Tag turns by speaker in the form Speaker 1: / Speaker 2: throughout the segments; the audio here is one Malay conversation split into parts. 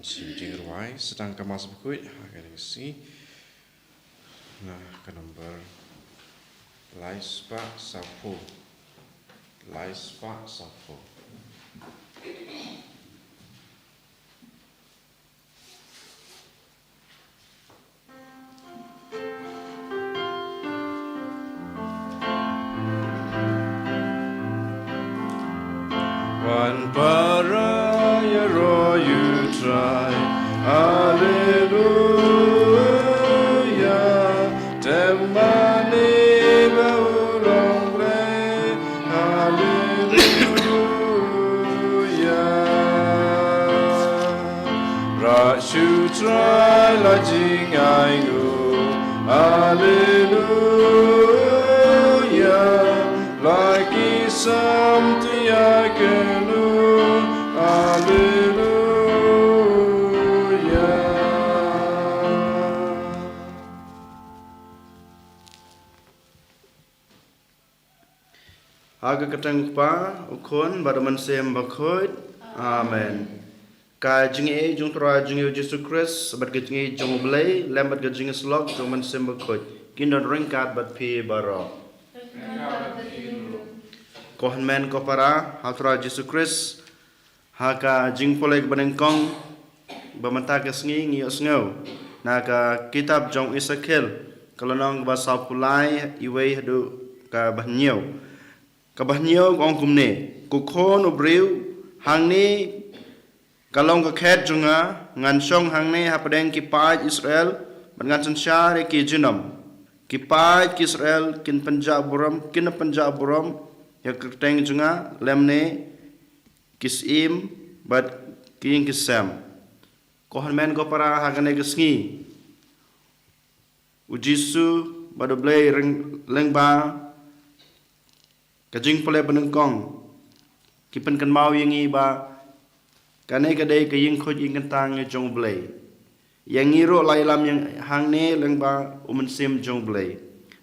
Speaker 1: Sim Jiruai sedang kemas berkuit akan isi nah ke nomor Laispa Sapo One paraya ro you try Hallelujah Temani baulong le Hallelujah Rashu try la jingai nu Hallelujah Like something I can do Hallelujah Aga katang pa ukon badaman sem bakhod Amen Ka jingi jung tra jingi Jesus Christ bat ka jingi jung blai lambat ka jingi slok jung man sem bakhod kindon ringkat bat pi baro Kohan men ko para hatra Jesus Christ haka jing polek banengkong bamanta ka sngi ngi osngau na ka kitab jong Ezekiel kalonong ba sa pulai iwei hadu ka bahnyau ong kumne ku khon ubriu hangni kalong ka khet junga ngan song hangne hapadeng ki paj Israel ngan sansyar ki jinam ki paj ki Israel kin Punjab buram ya kerteng junga lemne kisim bat king kisam kohan men ko para hagane kisngi ujisu bado blay lengba kajing pole benengkong kipen kan mau yangi ba kane kadai kaying khoj ing kentang jong blay yang ngiro lailam yang hangne lengba umensim jong blay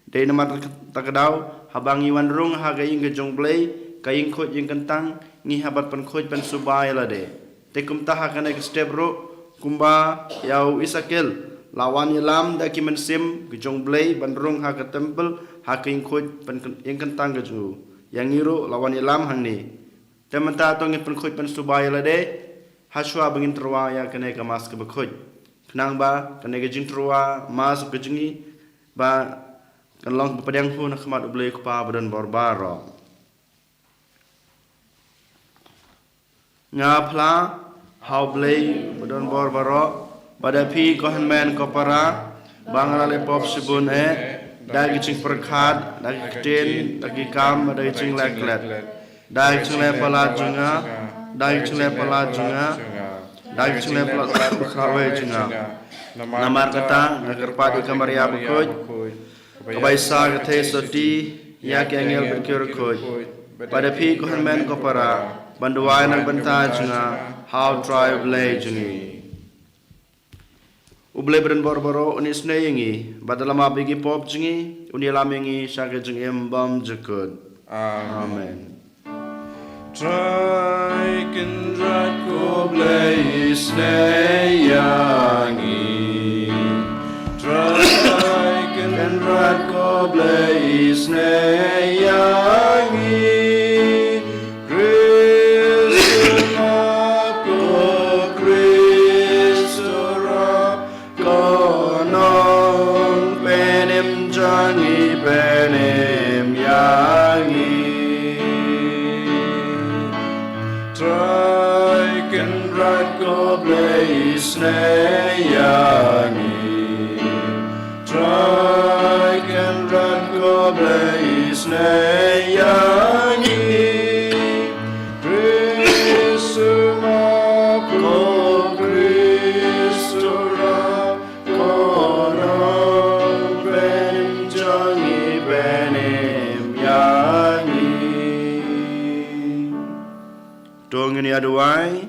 Speaker 1: dei namat takadau habang iwan rung hagaying ke jong blay kaying khoj ing kentang ngi habat pen khoj pen subay lade tekum taha kane step ro kumba yau Ezekiel lawan yalam da ki mensim ke jong blay ban rung ha ke temple ha kaying khoj pen ing kentang ke ju yang ngiro lawan yalam hangni tementa tong pen khoj pen subay lade haswa bangin terwa ya kane ka mas ke khoj nang ba kane ke jing terwa mas ke jingi ba kan long padang hu nak mat blay ku pa badan barbaro nga phla how blay badan barbaro pada pi ko han men ko para bangala le pop sibun dagi ching perkhat dagi kten dagi kam dagi ching leklet dagi ching le pala junga dagi ching le pala junga dagi ching le pala kharwe junga namar kata nagar padi kamaria bukoj kabaisa kathe soti ya ke angel berkir khoj pada pi ko men ko para banduai nang banta junga how tribe lay jungi uble beren barbaro unis neyengi badalama bigi pop jungi unilamingi shage jungi embam jukut amen try kindrat ko blaze neyangi try kindrat ko blaze neyangi benem yangi try kindrat ko blaze neyangi try kindrat ko blaze neyangi Krisma ko Kristura kono benem jangi benem yangi dong ini aduai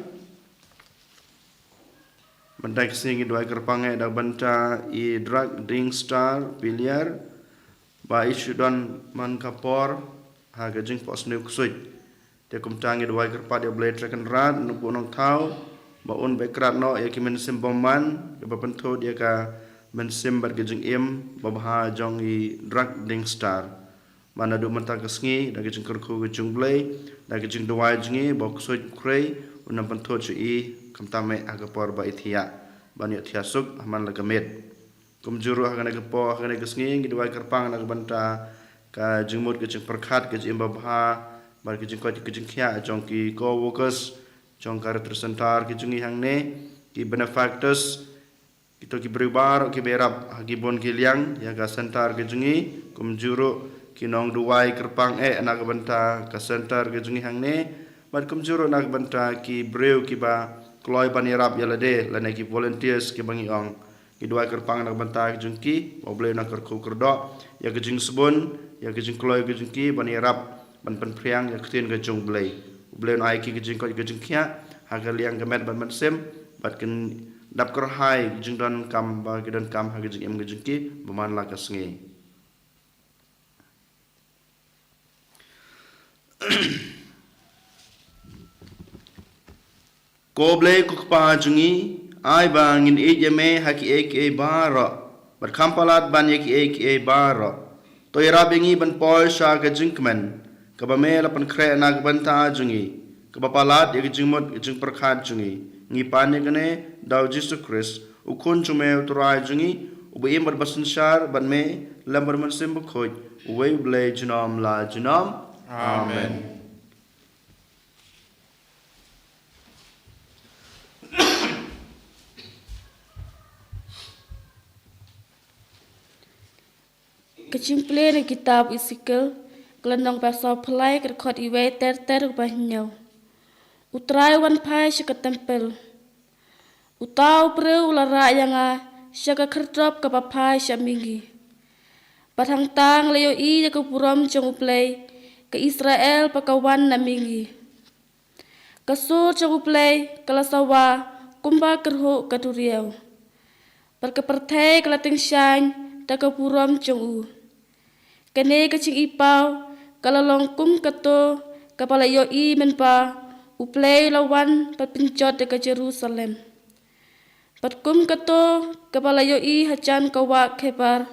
Speaker 1: Bantai kesingi dua kerpangai dak banta I drug drink star biliar ba isu don man kapor ha gajing pos nu kusut te kum tangi dua kerpa dia boleh trekan rat nu punong tau baun bekrat no ya ki mensim boman ke bapentho dia ka mensim bar gejeng babha jong I drug ding star mana du mata kesngi da gejeng kerku gejeng blay da gejeng dawai jengi bok soi krei unam pentho chu I kamtame agapor ba ithia banyak thiasuk aman lagamet kumjuru hagane kepo hagane kesngi gidwai kerpang na banta ka jengmut gejeng perkhat gejeng babha bar gejeng ko gejeng khia jong ki co-workers jong kar tersentar ki jungi hang ne ki benefactors kita ki berbar ki berap hagi bon ki liang ya ka sentar ki jungi kumjuru ki nong duwai kerpang anak banta ka sentar ki jungi hang ne bar kumjuru nak banta ki breu ki ba kloi banirap ya lade lane ki volunteers ki bangi ong ki duwai kerpang nak banta ki jungki oble nak kerku kerdo ya ki jing sebun ya ki jing kloi ki jungki banirap ban pen priang ya ktin ka jung blai blai ai ki jing ko jing khia hagal yang gemet ban sem bat ken dap ker hai jing don kam ba ki don kam ha jing em jing ki baman la ka sngi ko blai ku pa jungi ai ba ngin e jeme ha ki e bara bat kampalat ban ye ki e bara to ira bengi ban pol sha ka jing kmen ka ba me la pan kre na ban ta jungi kebapalat ya jingmot jing perkhat jungi ngi pane gane daw Jesus Christ ukun chume uturai jungi ubi imbar basun shar ban me lambar man sim khoj uwe blay junam la junam amen
Speaker 2: Kecimple na kitab Ezekiel kelenong pasal pelai kerkot iwe ter banyak utrai wan pai syaka tempel utau preu lara yang syaka kerdop ke papai syamingi batang tang leo I ke puram jong uplay ke Israel pakawan na mingi kasur jong uplay kalasawa kumba kerho kaduriau perkepertai kelating syan ta ke puram jong u kene kecing ipau kalalong kum kato kapala yo I menpa uplay lawan patpincot ke Jerusalem. Patkum kato kepala yo I hajan kawak kebar.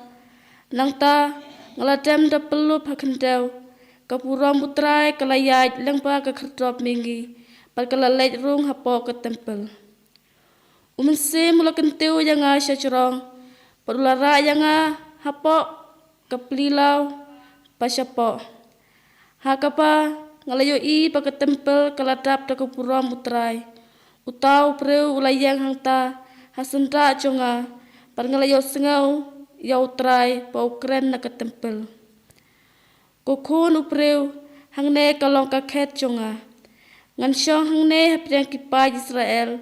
Speaker 2: Nang ta ngaladam da pelup hakendau. Kapuram putrai kalayat lengpa ke kerdop minggi. Pat kalalait rung hapo ke tempel. Umense mula kenteu yang syacurong. Padulara yang hapo ke pelilau pasyapo. Hakapa ngalayo I pa ke tempel kaladap da kapuram putrai. Utau preu ulayang hangta hasendra jonga par ngalayo sengau ya utrai pa ukren na ke tempel. Kokun upreu hangne kalong kaket jonga. Ngan syong hangne hapriang kipai Israel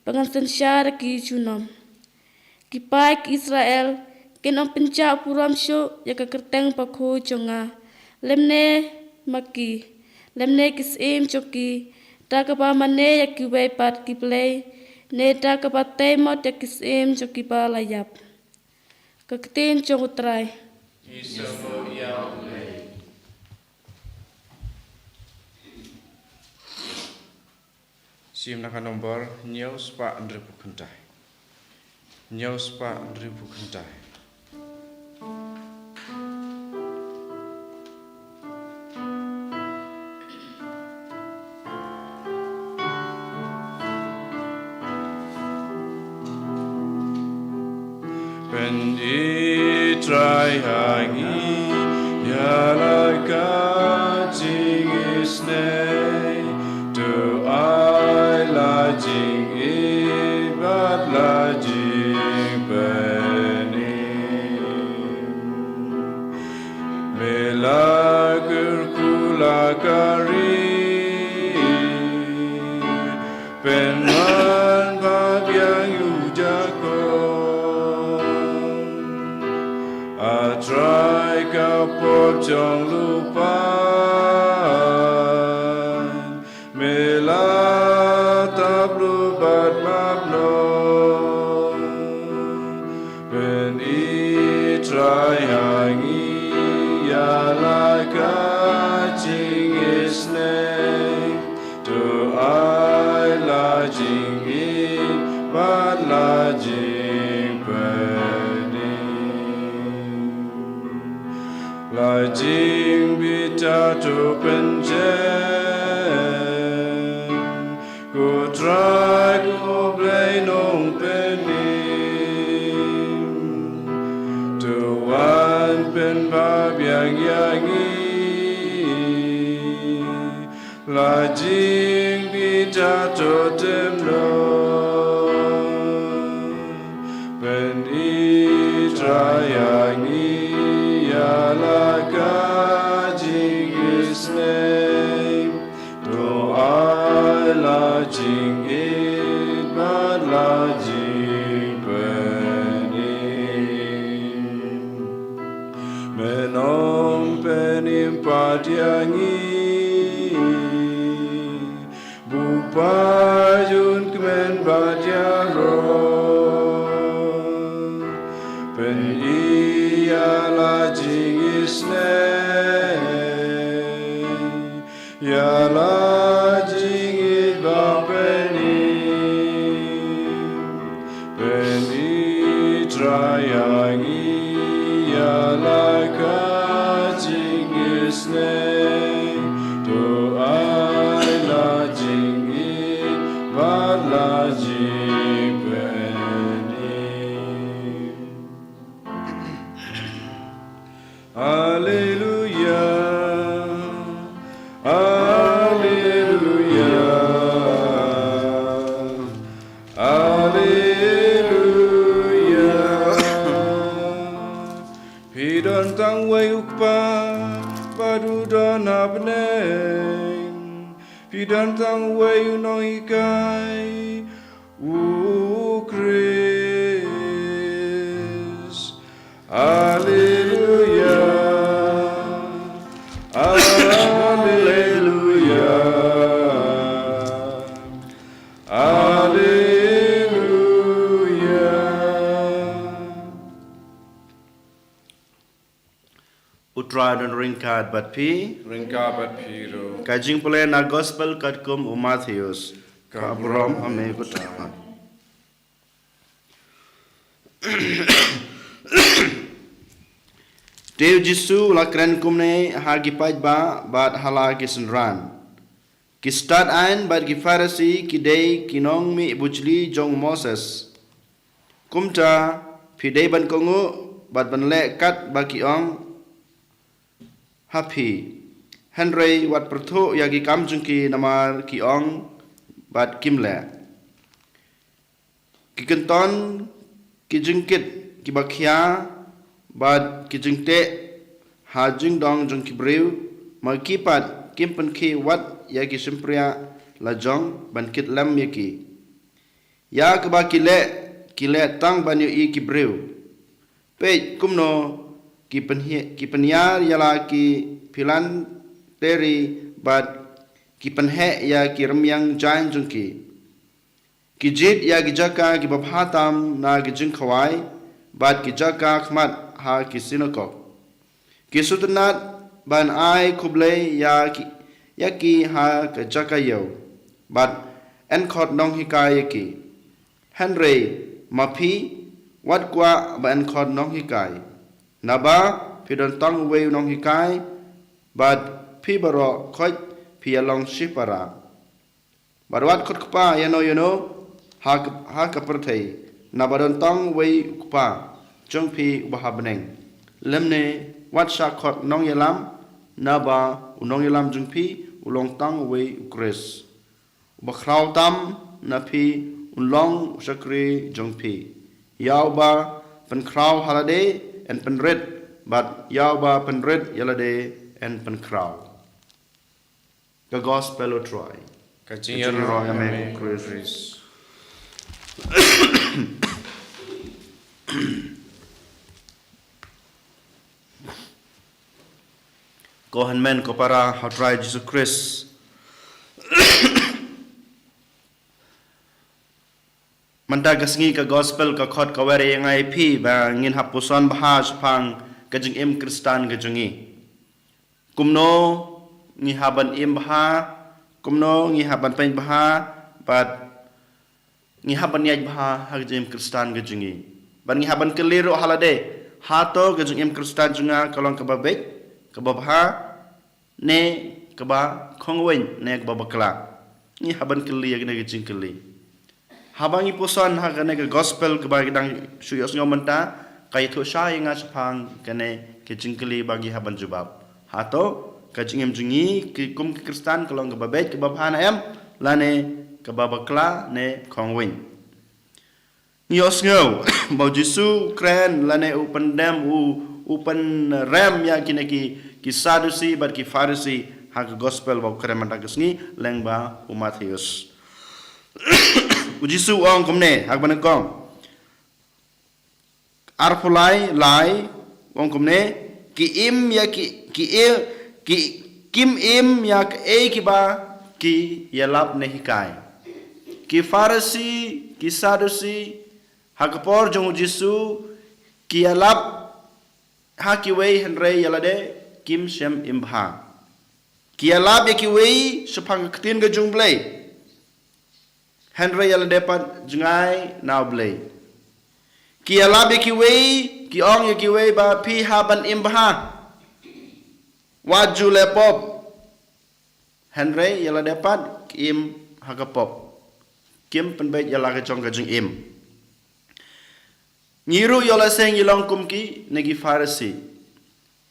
Speaker 2: pangan sensyar ki junom. Kipai ki Israel kinong penca puram syuk ya kekerteng pakho jonga. Lemne maki lemne kisim choki ta kapa mane ya kiwe pat kiplay ne ta kapa temot ya kisim choki pa layap kaktin chong utrai
Speaker 3: Isamo ya ulay sim naka nombor nyaus pa andre bukentai nyaus pa andre bukentai Ben I try hangi yalaka jing isne to I la jing I bat la jing beni melagur kula kari penman bagyang ujako try kapop jong lupan mela tablu bat mapno ben I try hangi yalaka jing isne to I la jing la jing bita tu penjen ku try ku blay nong penim tuan pen bab yang la jing bita tu temno pen itrayangi ya la ka jing is name do I la jing it but la jing penim menom penim patiangi Bupajun kemen bajaro pen iya la jingisne ya la jingit bapeni pen itrayangi ya la ka jingisne do I la jingit ba la jipeni Hallelujah Hallelujah Hallelujah Pidon tang way ukpa Padu don abneng Pidon tang way no ikai Chris Hallelujah Hallelujah
Speaker 1: Utra dan ringkat bat pi
Speaker 3: Ringkabat piro
Speaker 1: kajing pule na gospel kat kum Matthews ka Abram ame kuta Dev Jisu la kren kumne ha gi paj ba bat hala ki senran ki start ein bat ki Pharisee ki dei kinong mi bujli jong Moses kumta phi dei ban kongu bat ban le kat ba ki ong happy Henry wat perthu yagi kam jungki namar ki ong bat kimle ki kenton ki jungkit ki bakhya bat ki jungte ha jung dong jung ki brew ma ki pat kim pen ki wat yagi simpria la jong ban kit lam yaki ya ka ba ki le tang ban yu i ki brew pe kumno ki penyar yala ki pilan teri bat ki penhe ya ki remyang jain jungki ki jit ya ki jaka ki babhatam na ki jing khawai bat ki jaka khmat ha ki sinokok ki sutanat ban ai kuble ya ki ha ka jaka yo bat en khot nong hikai ki Henry mapi wat kwa ba en khot nong hikai Naba pidon tang wei nong hikai bad pi baro khoj pi along shipara barwat khot kpa yano ha ka perthei nabadon tang wei kpa jong pi bahabneng lemne wat sha khot nong yalam naba unong yalam jong pi ulong tang wei ukres bakhraw tam na pi ulong shakri jong pi yaw ba pen kraw halade and pen red but yawa pen red yalade and pen crow the gospel o try
Speaker 3: Kajing yaro ame Chris
Speaker 1: Kohan men ko para hatrai Jesus Christ Manta kasngi ka gospel ka khot ka wari yang ai phi ba ngin hapuson bahas phang ka jing im kristan ka jungi kumno ngi haban im baha kumno ngi haban pen baha bat ngi haban yaj baha ha jing im kristan ka jungi ban ngi haban keliro halade hato ka jing im kristan junga kalong ka babek kebabha ne keba khongwen ne keba bakla ni haban keli ya ne jing keli habangi posan ha ne gospel keba gidang suyos ngomenta kai tho sha inga chapang kene ke jing keli bagi haban jubab hato ka jingem jingi ki kum kristan kalong keba bet keba bhana em lane keba bakla ne khongwen Nios ngau bau Jisu kren lane open dam open ram ya ki sadusi bar ki farisi hak gospel bau kren manta kesni lengba Mattheus Jisu ong komne hak ban kong arpulai lai ong komne ki im ya ki kim im ya ki ba ki yalap ne hikai ki farisi ki sadusi Hakapor jong Jisu ki alap hakiwei henrei yalade kim shem imha ki alap yakiwei sepang ketin ke jung blei henrei yalade pat jungai now blei ki alap yakiwei ki ong yakiwei ba pi haban imha waju lepop henrei yalade pat kim hakapop kim penbait yalage jong ke jung im Ngiru yola seng yilong kumki negi farisi.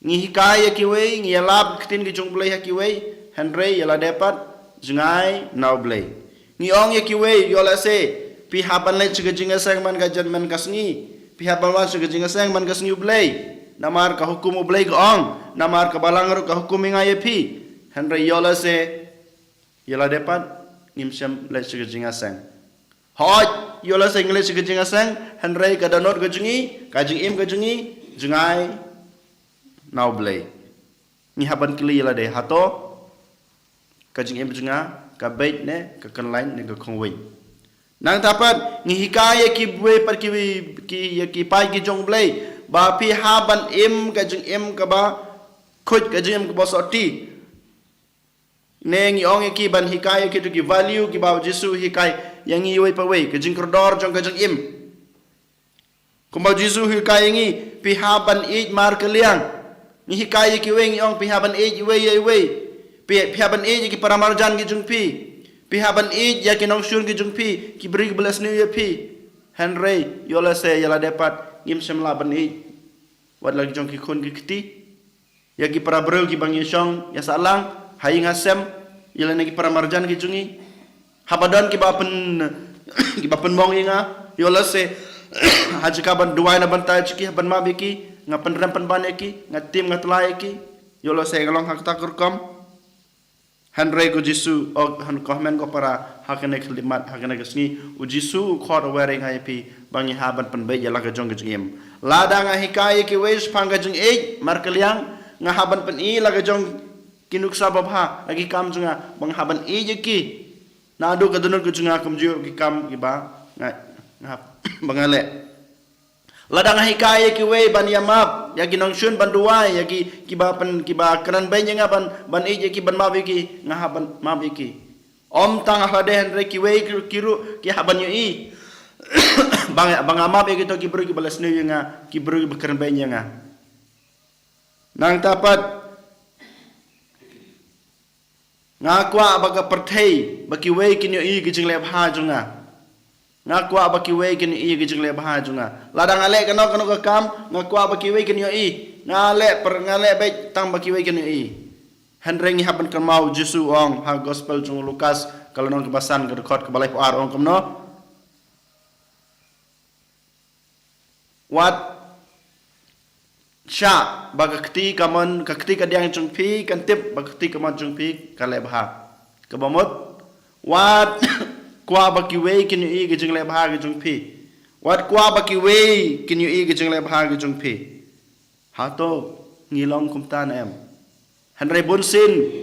Speaker 1: Ngi hikaya kiwei ngi yalab ketin ki jung blei hakiwei henrei yala dapat jungai now blei. Ngi ong yakiwei yola se pi haban le chiga jinga seng man ka jan man kasngi pi haban wan chiga jinga seng man kasngi blei. Namar ka hukum blei ka ong namar ka balangaru ka hukum ngai pi henrei yola se yala dapat ngimsem le chiga jinga seng. Hoi yola seng le chiga jinga seng henrei ka danot ka jungi ka jing im ka jungi jungai now blei ni haban kili yala de hato ka jing im junga ka bait ne ka kanlain ne ka khongwei nang tapat ni hikaya ki bue par ki pai ki jong blei ba pi haban im ka jing im ka ba khut ka jing im ka ba soti ne ngi ong ki ban hikaya ki tu ki value ki ba Jisu hikai yang iwei pawei ke jing kordor jong ke jing im kumbau Jisu hikai ngi pihaban ij mar keliang ni hikai ki wei ngi ong pihaban ij wei pihaban ij ki paramarjan ki jung pihaban ij ya ki nong syun ki jung ki beri belas ni ya henrei yola se yala dapat ngim sem laban ij wad lagi jong ki khun ki kiti ya ki para bro ki bang yesong ya salang hai ngasem yala ne ki paramarjan ki jungi Habadan ki bapen mong inga yola se haji kaban duai na bantai chiki haban ma biki nga penram penban ki nga tim nga tlai ki yola se ngalong hak takur kom henrei ko Jisu og han komen ko para hakane khlimat hakane kesni u Jisu khot wearing hai pi bangi haban penbe yala ka jong jingim lada nga hikai ki wes pangga jing e markeliang nga haban pen i la ka jong kinuksa babha lagi kam junga bang haban e ki Nado kadunod ko junga kumju ki kam ki ba nga bangale ladang hikaya ki we ban yamap ya ginong syun ban duai ya ki ba kanan ban nga ban ije ki ban mabi ki nga ban mabi ki om tang hade henre ki we kiru ki haban yu i bang amap ki to ki bru ki balas ne nga ki bru ki kanan ban nga nang tapat nga kwa baga perthei baki wei kin i ki jingle bha junga nga kwa baki wei kin i ki jingle bha junga ladang ale kano ka kam nga kwa baki wei kin i nga le be tang baki wei kin i henreng haban kan mau Jisu ong ha gospel jung Lukas kalau nong kebasan ke record ke balai puar ong kamno wat sha bagakti kaman kakti kadiang jungpi kan tip bagakti kaman jungpi kale bha kabamot wat kwa baki wei kin yu ge jingle bha ge jungpi wat kwa baki wei kin yu ge jingle bha ge jungpi hato ngilong kumtan em henrei bonsen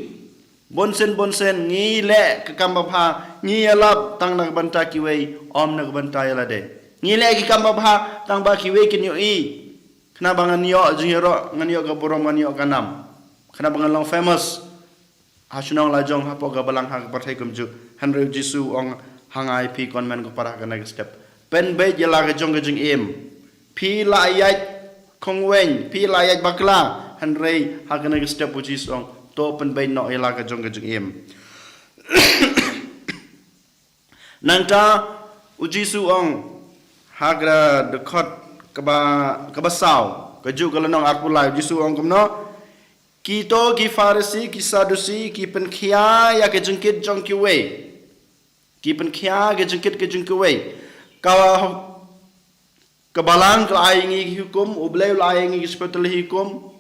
Speaker 1: ngi le ka kam bha ngi alap tang nak banta ki wei om nak banta yala de ngi le ki kam bha tang ba ki wei kin yu Kena bangan yo jingero nganyo ka burom nganyo ka nam. Kena bangan long famous. Hasunong lajong hapo ka balang hak partai kumju. Henry Jisu ong hangai pi konmen ko para ka next step. Pen be jela ka jong ka jing im. Pi la ayat kongwen, pi la ayat bakla. Henry hakana ke step uji song to pen bain no ela ka jong em nanta uji su ong hagra de khot kaba sao kaju kalanong arpulai uji su ong kumno Kito ki Farisi ki Sadusi ki penkhia ya ke jengkit jong ki wei ki penkhia ke jengkit wei kabalang laingi hukum ublay laingi sepetul hukum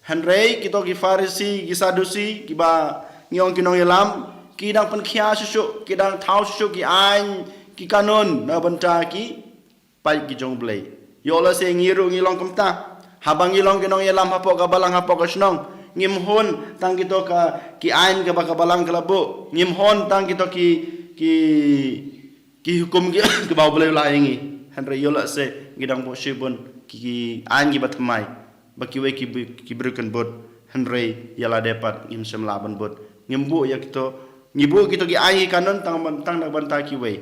Speaker 1: Henry kito ki Farisi ki Sadusi ki ba ngiong kinong yalam ki dang penkhia susu ki dang thau susu ki ain ki kanon na banta ki pai ki jong blay yola se ngiru ngilong kamta habang ilong kinong yalam hapok kabalang hapok kasnong ngimhon tang kito ka ki ain ka kabalang kalabu ngimhon tang kito ki hukum ki baw boleh laingi Henry yola se ngidang bo shibun ki ain ki batmai bakiwe ki berukan bot Henry yala dapat ngim sem laban bot ngimbu ya kito ngibu kito ki ain kanon tang nak banta ki we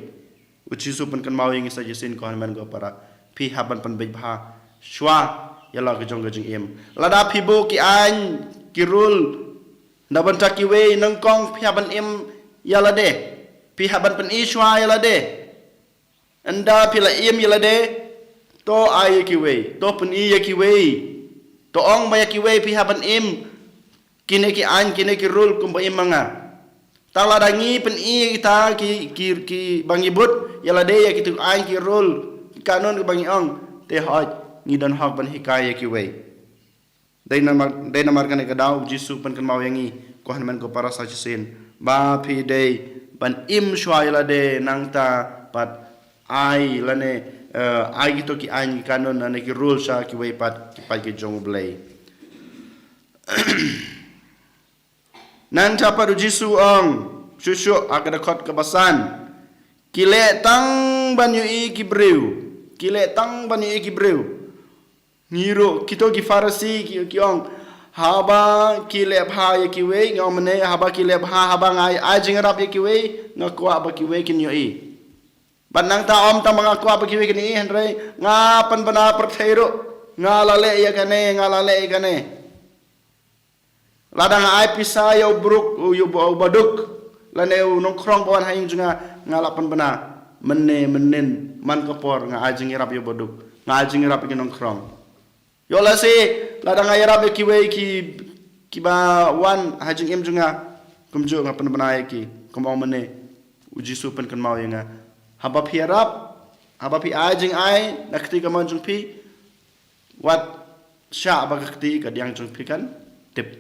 Speaker 1: uci supan kan mau ingi saja sin ko man go para pi haban pan bha shwa yala ke jong em lada phibu ki an kirul naban takiwe nang kong phiaban em yala de phiaban pen iswa yala de anda phila em yala de to ay kiwe to pen i kiwe to ong ba kiwe phiaban em kine ki an kine kirul kum ba em manga talada ngi pen i ta ki bangi but yala de ya kitu an kirul kanon ke bangi ong te hoj ngidan hak ban hikaya ki wei dai namar kan ka daw jisu pan kan mau yangi ko han man ko para sa sin ba phi dei ban im shwaila de nangta pat ai lane ai to ki ai kanon ane ki rule sha ki wei pat ki jong blai nan ta pa jisu ong shushu agada khot ka basan kile tang ban yu i ki breu kile tang ban yu i ki breu ngiro kito ki Farisi ki ong haba ki le bha ye ki we ngom ne haba ki le bha haba ngai ai jingrap ye ki we ngakwa ba ki we kin yo i banang ta om ta mga kwa ba ki we kin i henre nga pan bana prathero nga lale ya kane nga lale kane ladang ai pisa yo bruk yo baduk lane nong krong bawan haing junga nga lapan bana menen man kapor nga ai jingrap yo baduk nga ai jingrap ki nong krong yola se ladang ayarab ki we ki ba wan hajing em junga kumjo nga pan banai ki kumau mane uji supan kan mau yanga haba pi arab haba pi ajing ai nakti ka manjung pi wat sha ba kti ka diang jung pi kan tip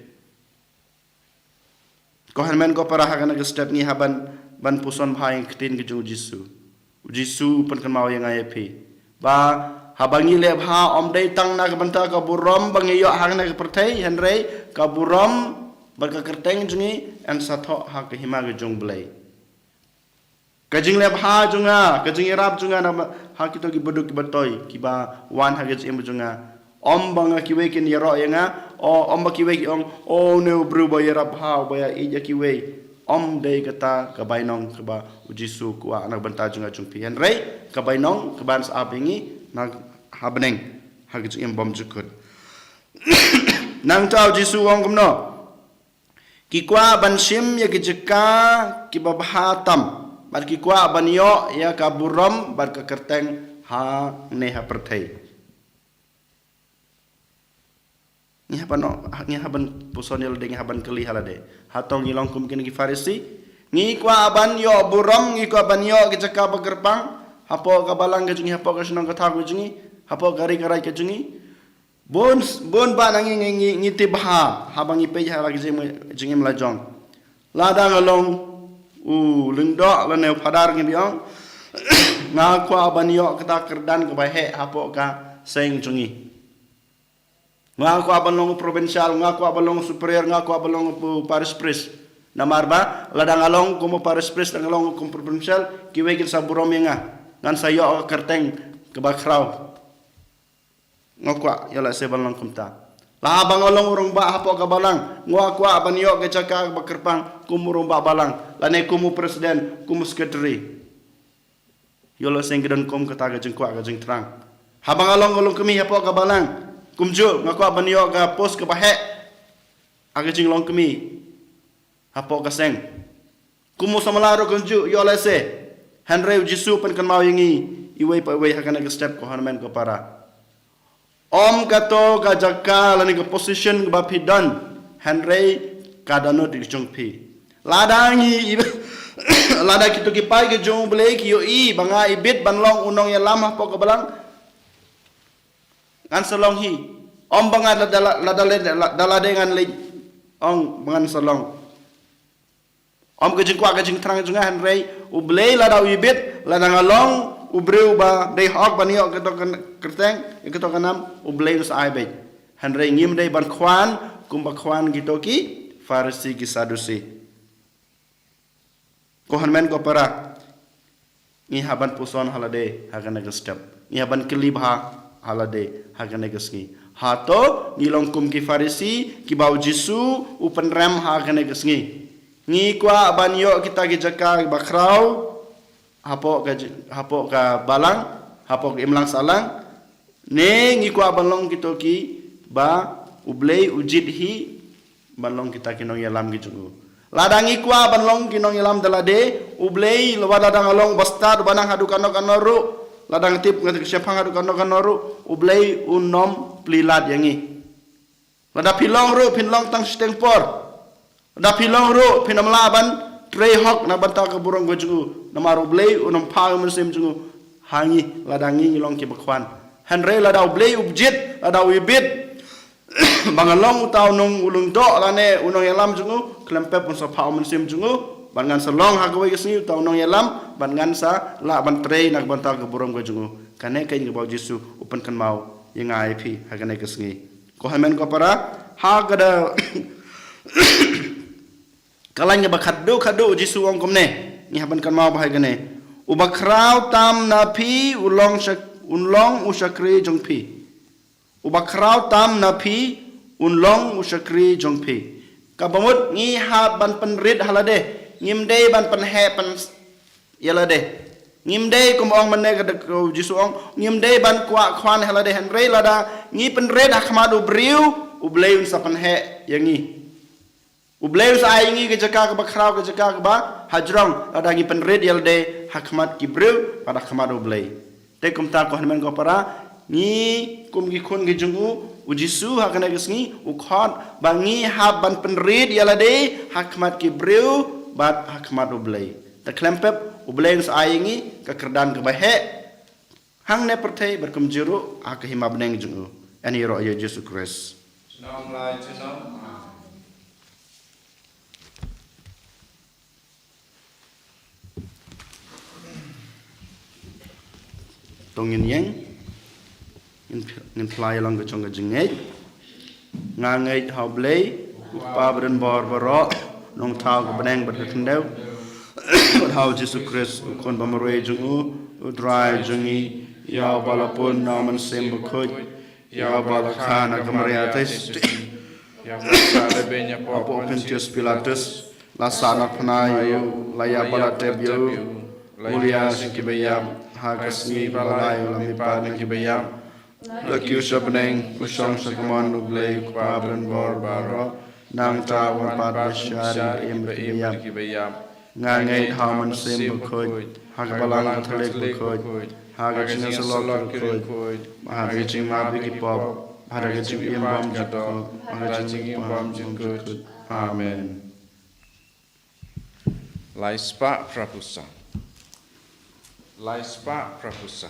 Speaker 1: ko hanmen ko para hagan ga step ni haban ban puson bhai ktin ki jung jisu pan kan mau yanga ye pi ba habangi le bha om dei tang na banta ka burom bangi yo hang na perthai henrei ka burom ba ka kerteng jungi an satho ha ka hima ga jong blai ka jing le bha junga ka jing rap junga na ha ki to ki boduk ki batoi ki ba wan ha ga jim junga om banga ki we kin yaro yanga o om ba ki we ki ong o ne bru ba yarap ha ba ya ija ki we om dei kata ka bainong ka ba ujisu ku anak banta junga jung pi henrei ka bainong ka ban sa apingi nang habeneng hagit im bom jukut nang tau jisu wong kumno ki kwa ban sim ya ki jeka ki babhatam bar ki kwa ban yo ya ka buram bar ka kerteng ha ne ha perthai ni haban pusonil ding haban keli halade hatong ilong kum kin ki Farisi ngi kwa ban yo buram ngi kwa ban yo ki jeka bagerpang hapo kabalang kejungi hapo kasunong kathak kejungi hapo gari karai kejungi bon ba nangi ngiti bha habang ipe ha lagi jengi melajong ladang along lengdo lane phadar ngi biong nga kwa banyo kata kerdan ke bahe hapo ka seng jungi nga kwa balong provincial nga kwa balong superior nga kwa balong paris pres namar ba ladang along kumo paris pres dang along kum provincial kiwe kin sa burom nga ngan sayo kerteng ke bakrau ngokwa yala sebalang kumta la bang olong urung ba hapo ka balang ngokwa banyo ke caka bakerpang kumurung ba balang lane kumu presiden kumu secretary yolo senggedan kom kata ga jengkwa ga jeng terang habang olong kemi hapo ka balang kumju ngaku abanyo ka pos ke bahe aga jing long kemi hapo ka seng kumu samalaro kumju yo lese Henry Jisu pen kan mau yangi iwei pa iwei hakana ke step ko hanmen ko para om kato ka jakka lani ke position ba pidan Henry kadano di jong pi ladangi lada kitu kipai ke jong blei ki yo i banga ibit banlong unong ya lama po ka balang ngan salong hi om banga dala dengan le ong bangan salong om ke jing kwa ke jing trang jung Henry u blei lada ibit lada ngalong u breu ba dei hok banio ke to kerteng ke to kanam u blei us ai be Henry ngim dei ban khwan kum ba khwan gitu ki Farisi ki Sadusi ko hanmen ko para ngi haban puson halade hagana ke step ngi haban kelibha halade hagana ke ski hato ngilong kum ki Farisi ki bau Jisu upen rem hagana ke ski ngi kwa banyo kita ki jaka bakrau hapo ka balang hapo ke imlang salang ne ngi kwa balong kito ki ba ublei ujit hi balong kita kinong yalam ki jungu ladangi kwa balong kinong yalam dalade ublei lawada dang along bastad banang hadu kanok kanoru ladang tip ngat sepang hadu kanok kanoru ublei unom plilat yangi lada pilong ru pinlong tang stengpor lada pilong ru pinam laban trei hok na banta ke burung gojugu namar ublei unom pa musim jungu hangi ladangi ngilong ki bakwan Henry lada ublei ubjit lada wibit bangalong utaw nung ulung do lane unong yalam jungu klempep unsa pa musim jungu bangan salong hagawai kesni utaw nong yalam bangan sa la ban trei nak banta ke burung gojugu kane kain ke bau Jisu upan kan mau yang ip hagane kesni ko hamen ko para hagada kalanya bakaddo kado Jisu wong komne ni haban kan mau bahai gane ubakrau tam napi unlong usakri jongpi ubakrau tam napi unlong usakri jongpi kabamut ngi haban penrit halade ngimdei ban penhe pan yalade ngimdei kumong mane kada Jisu ong ngimdei ban kwa khwan halade Henry lada ngi penret hakmadu briu ubleun sa penhe yangi ubleu sa aingi ke jaka ke bakrau ke jaka ke ba hajrong ada ngi penred yalde hakmat ki breu pada khmat ublei te kum ta ko hanmen ko para ngi kum gi khon gi jungu ujisu hakana ke sngi u khot bangi haban penred yalade hakmat ki breu bat hakmat ublei te klempep ubleu sa aingi ke kerdan ke bahe hang ne pertai berkum juru ak hima beneng jungu ani ro ya Yesus Kristus
Speaker 3: Nom lai nom
Speaker 1: tongin yang in fly along ke chonga jingei ngangai haublei pa bren bor boro nong tau ke beneng ber kendau hau Yesus Kristus kon bamroi jungu udrai jungi ya balapun naman sembo khoj ya balakhan agamriates
Speaker 3: ya masa benya
Speaker 1: apo Pontius Pilatus lasana panayo laya balatebyo mulia singkibayam hakasni balai lami padang kibayam lakiu sabneng usong sakuman ublei kupabren bor baro nang tawan pad basyari im kibayam ngangai haman sem bukhoj hagbalang thalek bukhoj hagaching salok bukhoj mahagaching mabiki pop hagaching imbam jito hagaching imbam jinkut amen
Speaker 3: Laispa Prapusa Laispa Prapusa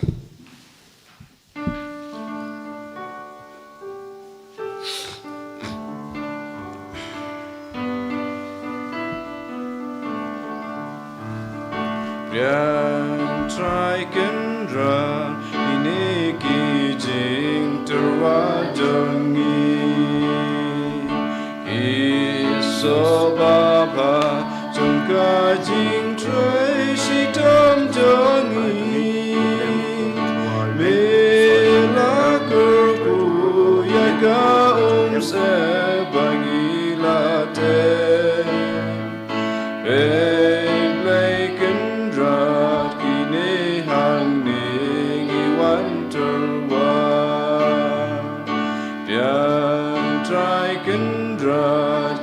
Speaker 3: Rian trai kendra ini kijing terwajangi isobaba jungka jing trai sitam jangi mela kerku ya ka sebangi late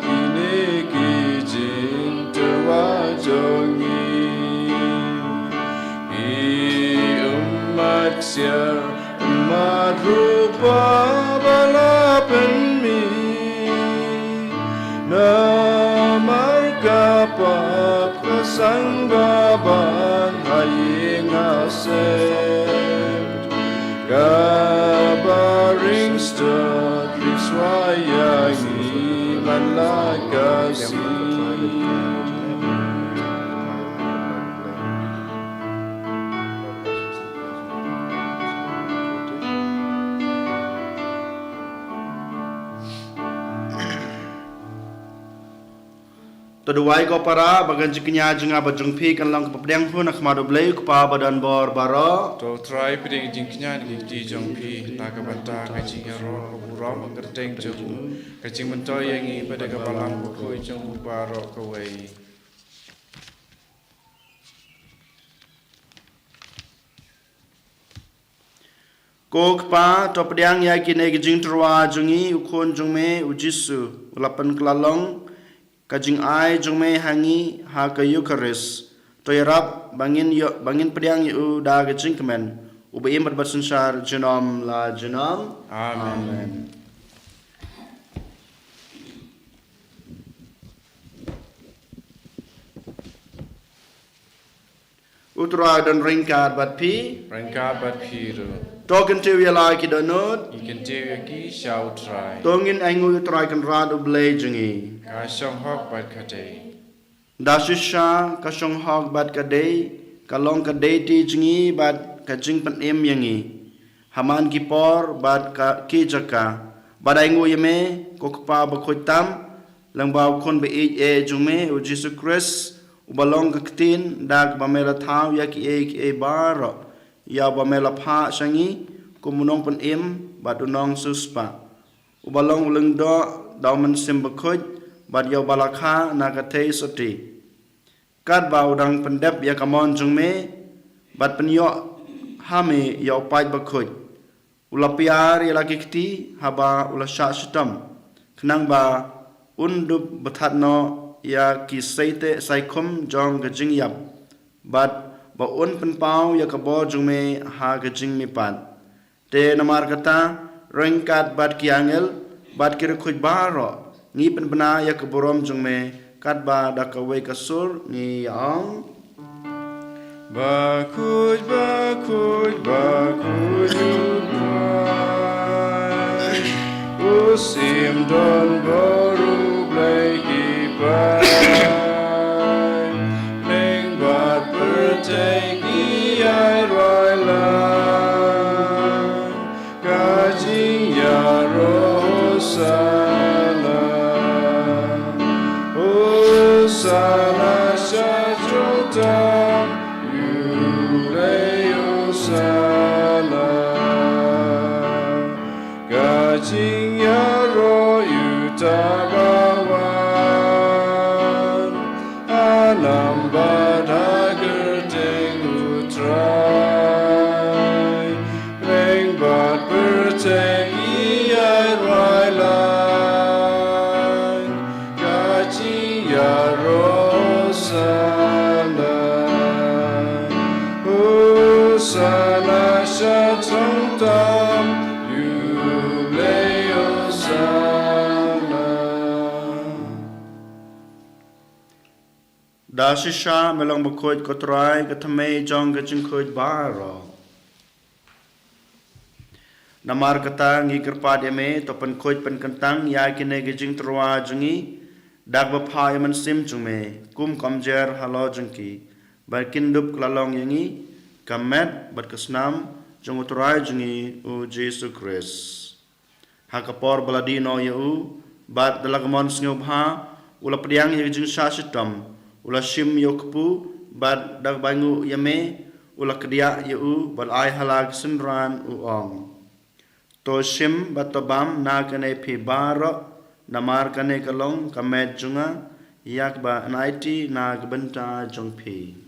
Speaker 3: kini kijing terwajongi umat siar umat rupa balapan mi namar kapap kesang baban haying aset kabaring stot riswayangi manlagasi
Speaker 1: Toduai ko para bagan jiknya jenga bajung pi kan lang kapdeng hu nak madu blay kupa badan bor baro
Speaker 3: to try piding jingknya di ti jong pi nakabanta kajing ro buram ngerteng jong kajing mento yang i pada kapalang ko jong baro kawai
Speaker 1: ko kupa to pedang ya kine gijing terwa jungi ukon jungme ujisu ulapan kelalong kajing ai jungme hangi ha kayu keris toyarap bangin pedang yu da gijing kemen ubaim berbasunsyar jenom la jenom
Speaker 3: amen
Speaker 1: utra dan ringkat bat pi
Speaker 3: rangka bat piru
Speaker 1: token tu ya la ki donut
Speaker 3: ikan tewi ki shall try
Speaker 1: tongin aingu utra kan rad ublay jungi
Speaker 3: ka shong hok bat kate
Speaker 1: dasisha kasong hog bat kadei kalong kadei ti jingi bat kajing penem yangi haman kipor bat ki jaka badai ngu yeme kokpa bakoitam langbau kon be e jume u Jesus Christ ubalong kaktin dag bamela thau yak e baro ya bamela pha sangi kumunong penem bat unong suspa ubalong uleng do daumen simbakoj bat yaw balakha nakate soti kat bau dang pendep ya kamon jungme bat penyo hame yaw paj bakhoj ulapiar ya laki kti haba ula sha sitam khnang ba undub bathatno ya ki saite saikhum jong gajing yap bat ba un penpau ya kabo jungme ha gajing mi pat te namar kata rengkat bat kiangel bat kir khoj baro ni penbena ya keburom jungme katba dakawai kasur ni yang
Speaker 3: bakuj usim don baru blai hipai neng bat pertegi ai roi lan kajing ya rosa Sana shatrotam yuleyo sana gajing yaro yutabawan anam badager teng utrai reng bad berteng iai railan gajing yaro Sana shatung tam yuleyo sana
Speaker 1: dasisha melong bakhoj kotrai kathame jong gajing khoj baro namar kata ngi kerpa deme topan khoj pen kentang ya kine gajing terwa jungi dag baphai man sim jungme kum kamjer halo jungki bakin dup klalong yangi kamet bat kesnam jong utrai jungi u Jesus Christ hakapor baladino yu bat dalagamon snubha ula pediang ye jing sasitam ula shim yokpu bat dag bangu yame ula kedia yu bat ai halag sindran u ong to shim bat tobam na kane phi baro namar kane kalong kamet junga yak ba naiti na gbenta jong phi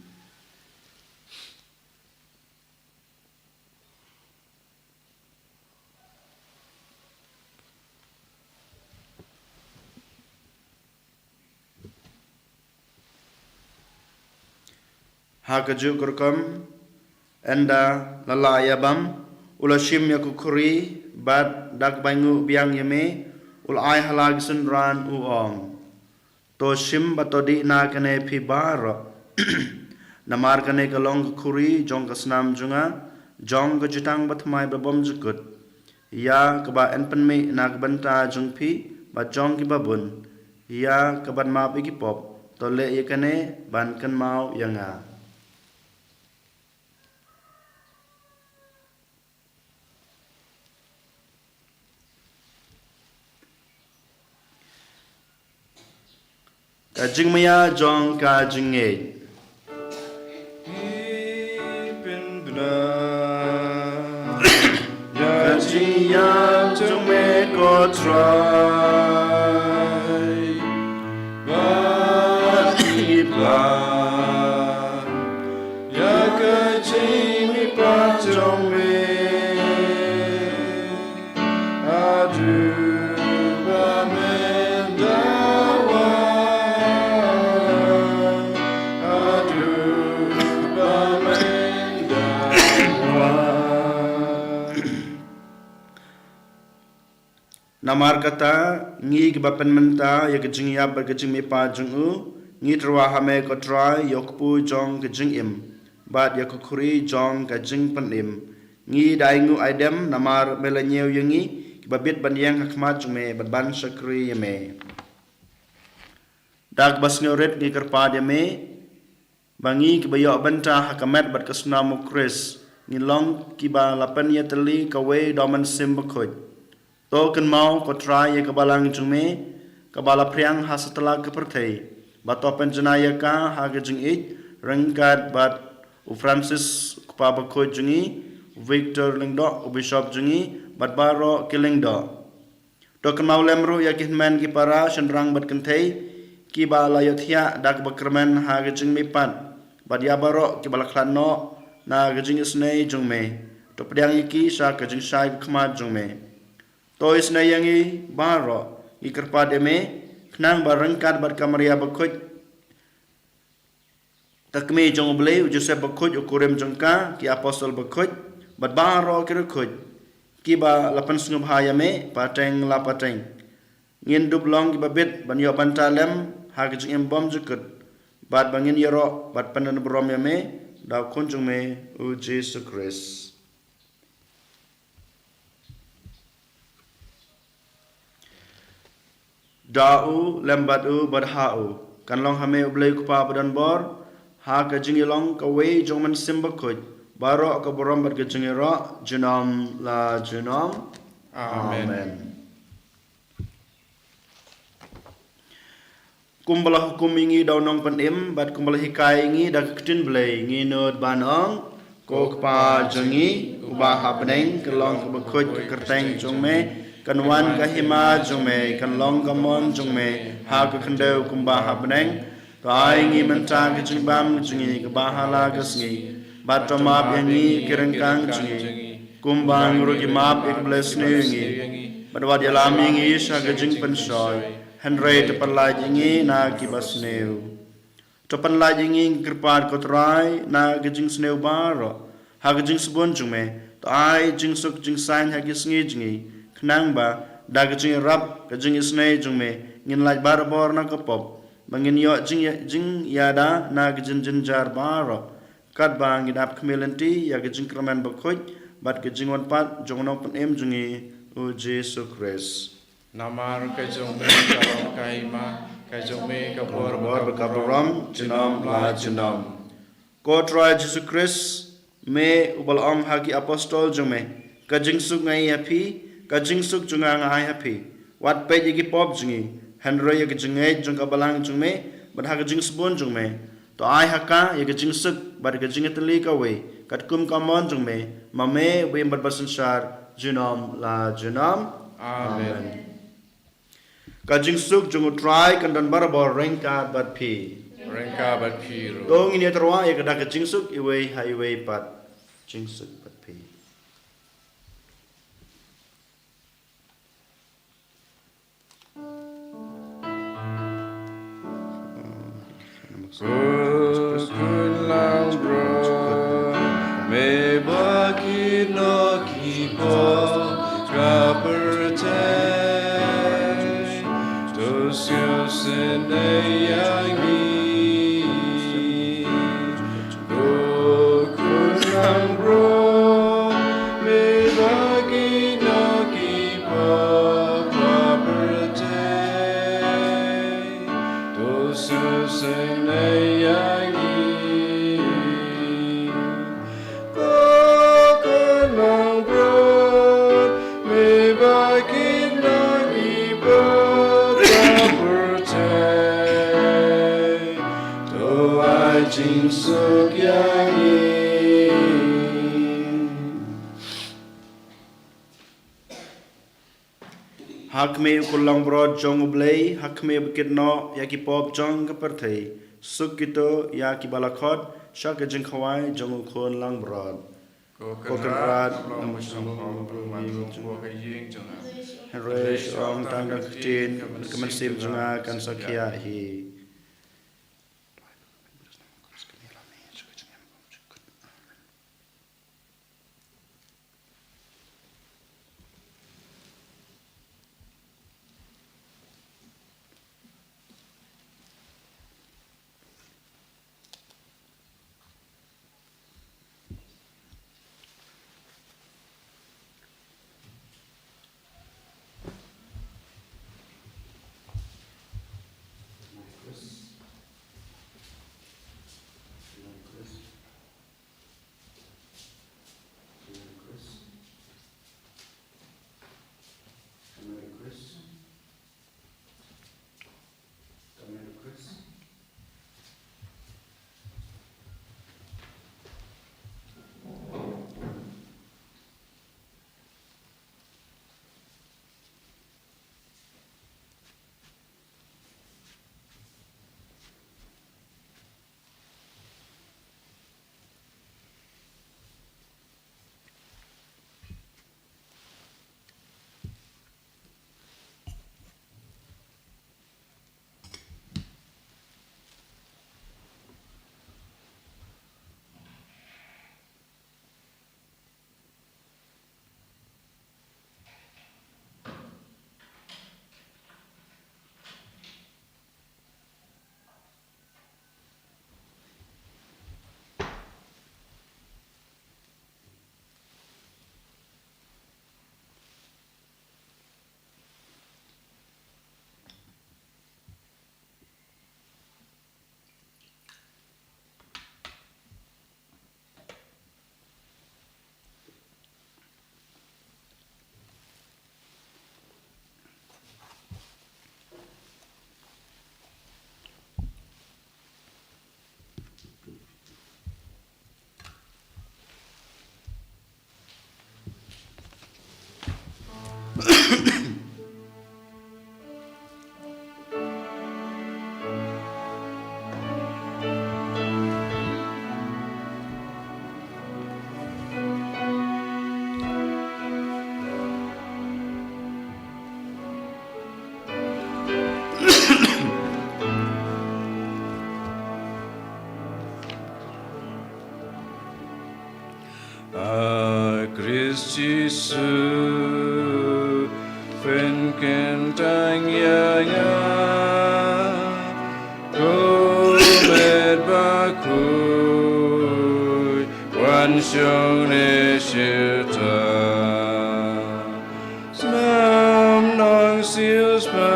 Speaker 1: hakaju kurkum enda lalayabam ulashim yakukuri bad dak bangu biang yame ulai halag sunran uong to shim batodi na kane phi bar namar kane kalong kuri jong kasnam junga jong gajutang batmai babom jukut ya kaba enpenme nak banta jungpi ba jong ki babun ya kaban ma pi ki pop to le yakane ban kan mau yanga kajing maya jong kajing e kajing ya jong me ko try but ipla ya kajing mi pa jong me adu ba me namar kata ngi ke bapen menta ya ke jing ya ber ke jing me pa jung u ngi trwa hame ko try yok pu jong ke jing im bat ya ko khuri jong ke jing pen im ngi dai ngu aidem namar melanyew yangi ke babit ban yang hakmat jung me bat ban sakri me dak bas ngoret ngi kerpa dia me bangi ke bayok benta hakamet bat kesna mukris ngi long ki ba lapan ya teli kawe doman sim bakoj to kan mau ko try ye kabalang jume kabala priang hasatala ke perthei bato penjana ka ha ke jing it rangkat bat u Francis pa ba ko jungi Victor lingdo u bishop jungi bat baro kilingdo to kan mau lemru ya kitman ki para shenrang bat kenthei ki ba la yothia dak bakrman ha ke jing mi pat bat ya baro ki bala khlano na ke jing snei jungme to pdiang iki sa ke jing sai khma jungme to isna yangi baro ikerpa deme knang barangkat bar kamaria bakhoj takme jong ble Joseph bakhoj ukurem jongka ki apostol bakhoj bat baro kirkhoj ki ba lapan sungub hayame pateng la pateng ngin dublong ki babet ban yo bantalem ha ki jing bom jukut bat bangin yoro bat panan brom yame da kunjung me u Jesus Christ dau lembatu badhau kan long hame ublei kupa badan bor ha ka jingi long ka we jongman simba khoj baro ka borom bat ka jingi ro junam la junam amen kumbala hukum ingi daw nong pan im bat kumbala hikai ingi da ktin blei ngi nod ban ong ko kpa jingi uba hapneng ka long ka khoj ka kerteng jongme kan wan ka hima jume kan long ka mon jume ha ka khndeu kumba habneng ka aingi menta ka jingbam jingi ka bahala ka sngi batoma yangi kirengkang jingi kumbang rugi map ek blesne yangi badwad yalam yangi sa ka jing pensoi henry te palai yangi na ki basneu to palai yangi kirpat ko trai na ka jing sneu baro ha ka jing subon jume to ai jing suk jing sain ha ki sngi jingi knang ba dag jing rap ka jing isnai jung me ngin laj bar bor na ka pop bangin yo jing yada na ka jin jin jar bar kat ba ngin ap khmelenti ya ka jing kraman ba khoj bat ka jing wan pat jong no pan em jungi u Jesus Christ
Speaker 3: namar ka jong me ka long kai ma ka jong me ka bor
Speaker 1: bor ka boram jinam la jinam ko try Jesus Christ me ubal ong hagi apostol jung me ka jing suk ngai api ka jing suk junga ngai happy wat pe gi pop jingi henry gi jingai jung ka balang jung me bad ha jing spon jung me to ai haka ye gi jing suk bad gi jing tli ka we kat kum ka mon jung me ma me we bad basan shar junam la junam amen ka jing suk jung try kan dan barabor rengka bad pi ro to ngi ne terwa ye ka jing suk i we highway pat jing suk bad pi
Speaker 3: Good, good, loud, no kipo kaperte dosios neyangi kunang bro me bagi no kipo kaperte dosios neyangi Jin suk yangi
Speaker 1: hak me kulang brod jong blay hak me bukit no ya ki pop jong kaperthei suk kito ya ki balakhot shak jing khawai jong khon lang brod
Speaker 3: Kokenrat Long Musong Mandung Buka Ying Jonga
Speaker 1: Resh ong tang dang tin kemen sim jonga kan sakhia hi
Speaker 3: Christ Jesus fen kentang yanya komet bakui wan shong ne shita snam nong sius pa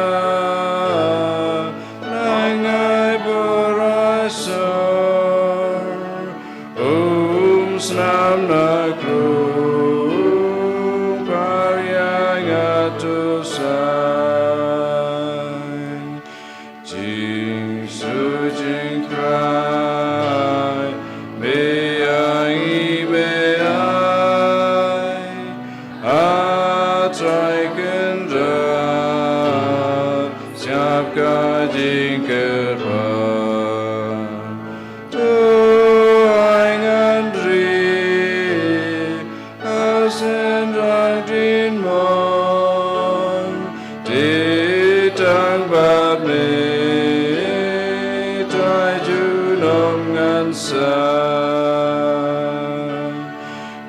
Speaker 3: nangai borasor snam na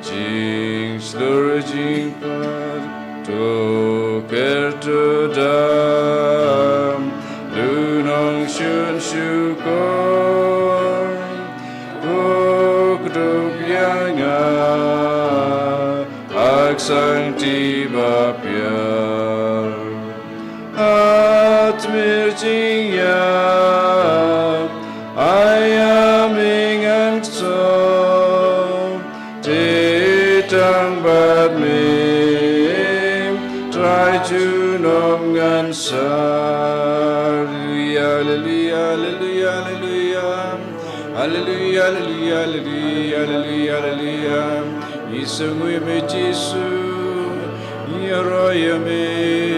Speaker 3: Jing syun syukur Kukduk yang aksang tiba piar Atmir jingya ayam ingang so Titang bad mim Try to nom ngan sa Hallelujah, hallelujah, hallelujah Hallelujah, hallelujah, hallelujah, hallelujah, hallelujah Isungui me Jesu Yaroya me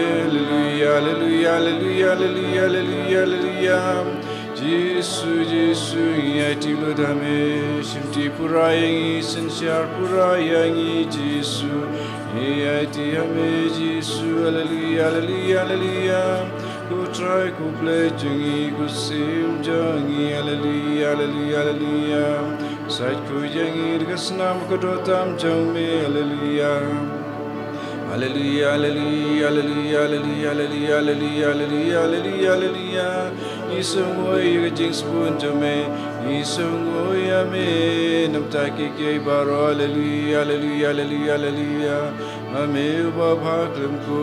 Speaker 3: Hallelujah, hallelujah, hallelujah, hallelujah, hallelujah, hallelujah Jesu, Jesu, yati ludame Shimti purayangi, sensyar purayangi Jesu Yati hame Jesu Hallelujah, hallelujah, hallelujah Ku try ku play jangi ku sim jangi Hallelujah, hallelujah, hallelujah Sait ku jangi degasnam ku dotam jang me Hallelujah Hallelujah, hallelujah, hallelujah, hallelujah, hallelujah, hallelujah, hallelujah, hallelujah, hallelujah. Isungoi kajing spun jame, isungoi ame namtaki ke baro. Hallelujah, hallelujah, hallelujah, hallelujah. Ame ubabhaklem ko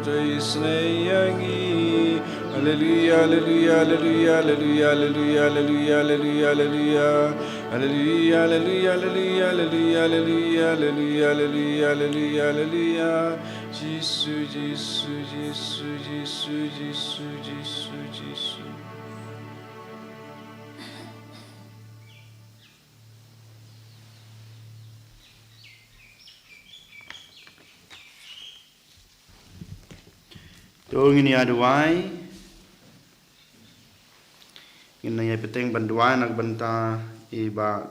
Speaker 3: jaisne yangi. Hallelujah, hallelujah, hallelujah, hallelujah, hallelujah, hallelujah, hallelujah, hallelujah. Hallelujah, hallelujah, hallelujah, hallelujah, hallelujah, hallelujah, hallelujah, hallelujah, hallelujah. Jesus, Jesus, Jesus, Jesus, Jesus, Jesus, Jesus.
Speaker 1: Tuong ini aduai. Ini yang penting banduai nak banta iba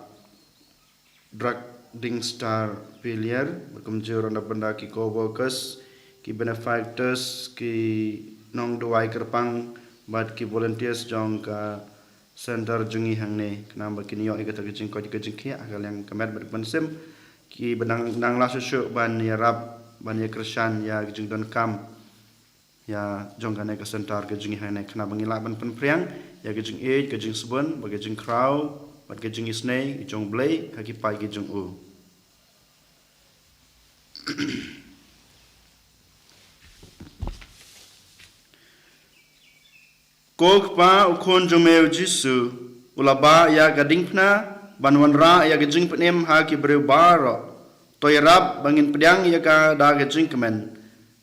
Speaker 1: drug ding star failure berkumjur anda benda ki co-workers ki benefactors ki nong duai kerpang bat ki volunteers jong ka center jungi hangne kenamba kini yo ikata kejing ko kejing ki agal yang kemet berpensim ki benang nang la susu ban ya rap ban ya kersan ya kejing don kam ya jong kane ka center kejing hangne kenaba ngila ban penpriang ya kejing kejing sebun bagi kejing crow bat kejing isnei jong blay kaki pai kejing u Kog pa ukon jomeu Jisu ulaba ya gading pna banwan ra ya gajing penem ha ki breu baro toyrab bangin pedang ya ka da gajing kemen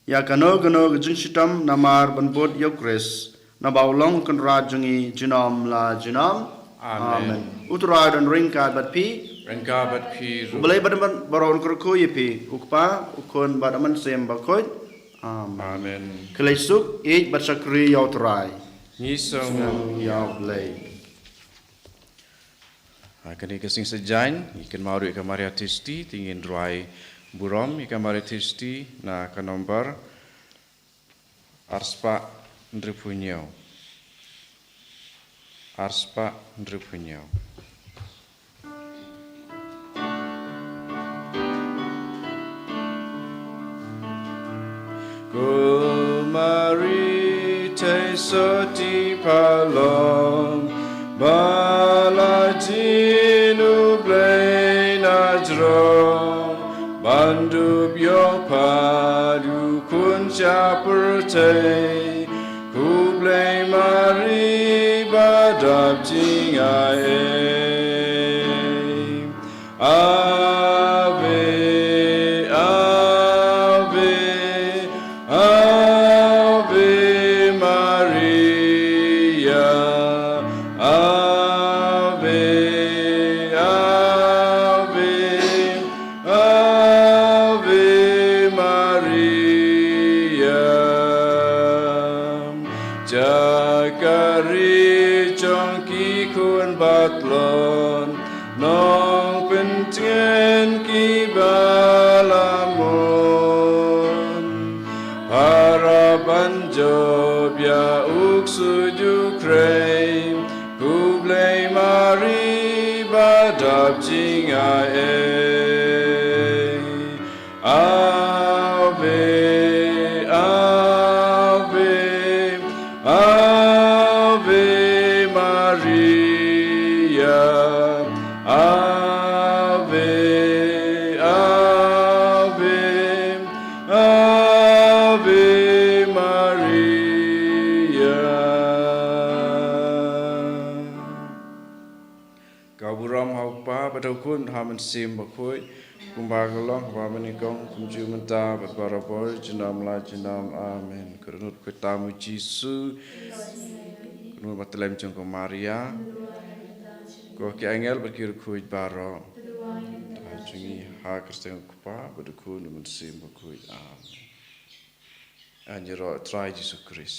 Speaker 1: ya kano gajing sitam namar banbot yokres na baulong kan ra jungi jinom la jinom amen utra dan ringka bat pi
Speaker 3: Rengka bat pi
Speaker 1: Balai badan baron kerko yepi ukpa ukon badaman sem bakoi amen
Speaker 3: Amen.
Speaker 1: Kelesuk bat sakri yau terai
Speaker 3: Nisong
Speaker 1: yau blay
Speaker 3: Kani kasing sejain ikan maru ikan maria tisti tingin ruai burom ikan maria tisti na kanombar arspa ndripunyau arspa ndripunyau Kumari te soti palong balajinu blay najro bandu byo padu kuncha perte kublay mari badab jingae Jakari chongki kun batlon nong pentien ki balamon para banjo bia uksuju krei kublai mari badab jingae Ave, Ave, đầu kun ha man sim ba khoi kum ba galong ba man kong kum ju man ta ba ba bo jinam la jinam amen kurunut ko tamu Jisu kurunut ba telem jong ko Maria ko ki angel ba kir khoi baro ta jungi ha kristen ko pa ba de kun man sim ba khoi amen anjero try Jesus Christ